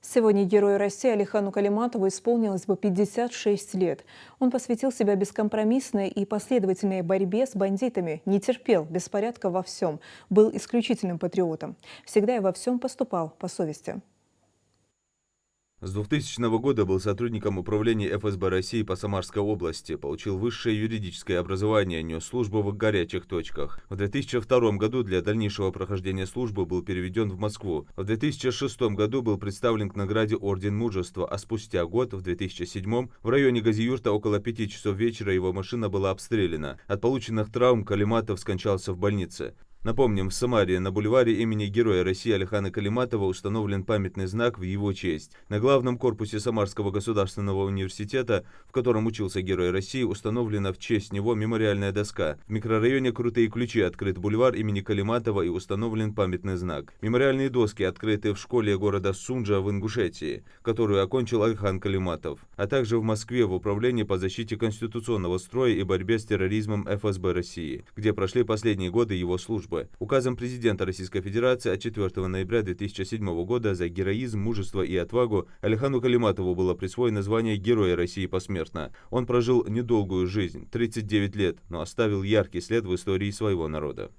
Сегодня герою России Алихану Калиматову исполнилось бы 56 лет. Он посвятил себя бескомпромиссной и последовательной борьбе с бандитами, не терпел беспорядка во всем, был исключительным патриотом. Всегда и во всем поступал по совести. С 2000 года был сотрудником управления ФСБ России по Самарской области, получил высшее юридическое образование, нес службу в горячих точках. В 2002 году для дальнейшего прохождения службы был переведен в Москву. В 2006 году был представлен к награде Орден Мужества, а спустя год, в 2007, в районе Газиюрта около 5 часов вечера его машина была обстреляна. От полученных травм Калиматов скончался в больнице. Напомним, в Самаре на бульваре имени Героя России Алихана Калиматова установлен памятный знак в его честь. На главном корпусе Самарского государственного университета, в котором учился Герой России, установлена в честь него мемориальная доска. В микрорайоне Крутые Ключи открыт бульвар имени Калиматова и установлен памятный знак. Мемориальные доски открыты в школе города Сунджа в Ингушетии, которую окончил Алихан Калиматов, а также в Москве в Управлении по защите конституционного строя и борьбе с терроризмом ФСБ России, где прошли последние годы его службы. Указом президента Российской Федерации от 4 ноября 2007 года за героизм, мужество и отвагу Алихану Калиматову было присвоено звание Героя России посмертно. Он прожил недолгую жизнь, 39 лет, но оставил яркий след в истории своего народа.